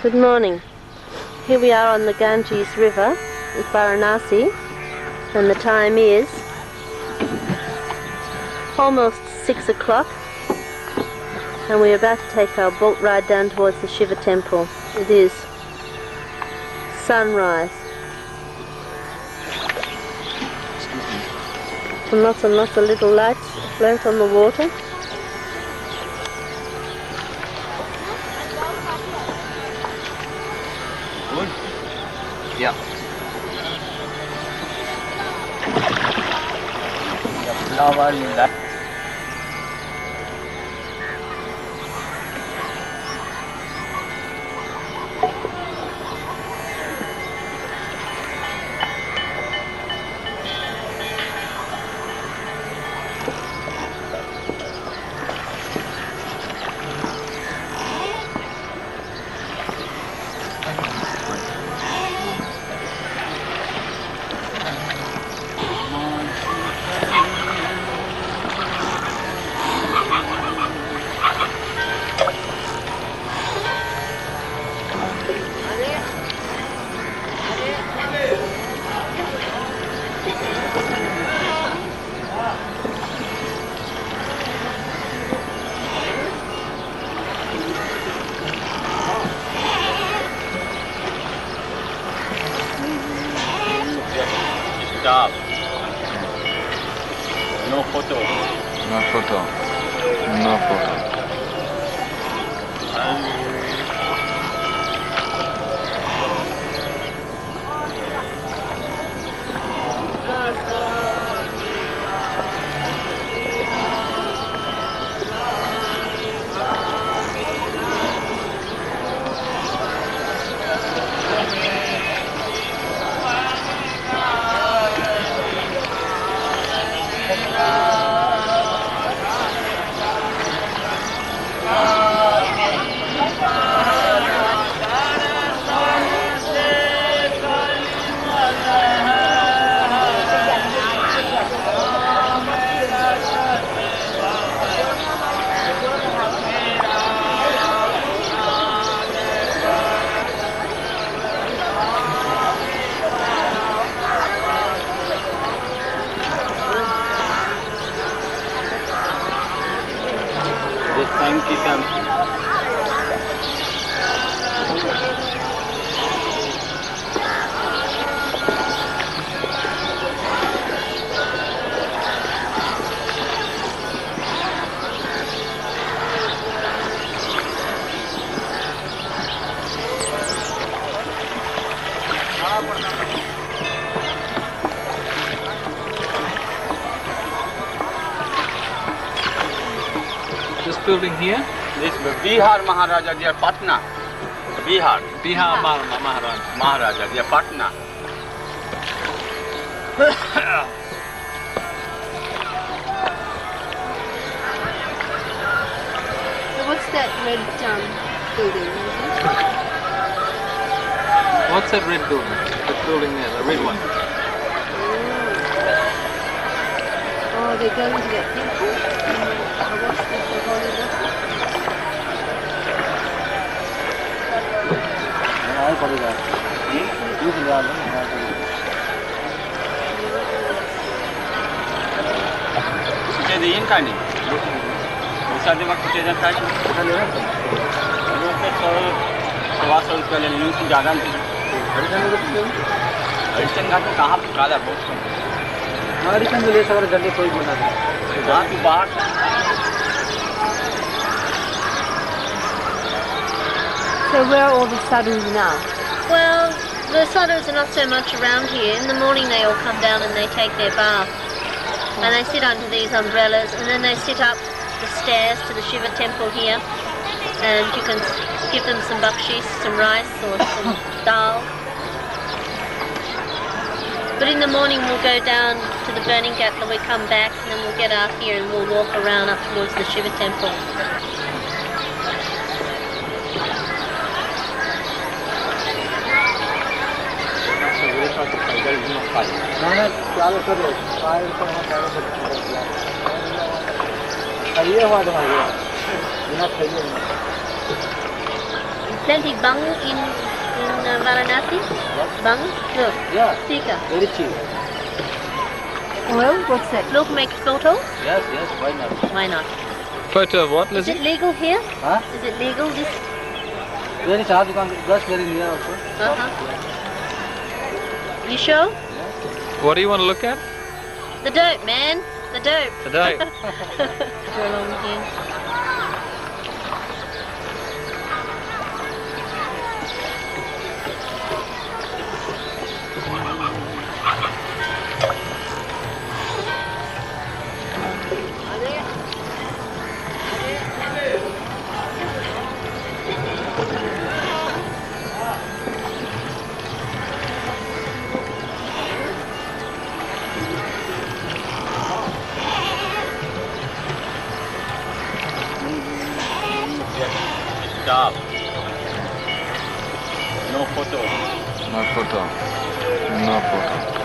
Good morning. Here we are on the Ganges River in Varanasi, and the time is almost 6 o'clock, and we're about to take our boat ride down towards the Shiva temple. It is sunrise. And lots of little lights float on the water. Yeah. The flower in that. Stop. No photo. No photo. No photo. Thank you, Sam. This building here? This Bihar Maharaja, they are Patna. Bihar. Bihar Maharaj. Maharaja, they are Patna. So what's that red building? What's that red building? That building there, the red one. Oh, they're going to that temple? Kuch diyen ka nahi. Usa de waqt kuch tha ki usa le raha tha. Wo pe 100 रुपए ले यूं की ज्यादा नहीं. हरिचंद घाट में कहाँ काला बहुत कम. हरिचंद ले सकर जल्दी कोई बना दे. वहाँ की बाहर. So where are all the sadhus now? Well, the sadhus are not so much around here. In the morning they all come down and they take their bath. And they sit under these umbrellas, and then they sit up the stairs to the Shiva temple here. And you can give them some bakshish, some rice or some dal. But in the morning we'll go down to the burning ghat, then we come back, and then we'll get out here and we'll walk around up towards the Shiva temple. plenty bung in Varanasi? Bung? Look, Yeah, speaker. very cheap. Well, what's that? Look, make photo? Yes, yes, why not? Why not? Photo of what, Is Lizzie? it legal here? Huh? Is it legal this? Very charge, you can just very near also. Uh-huh. You sure? What do you want to look at? The dope, man. The dope. The dope. Go along here. Stop. No photo. No photo. No photo.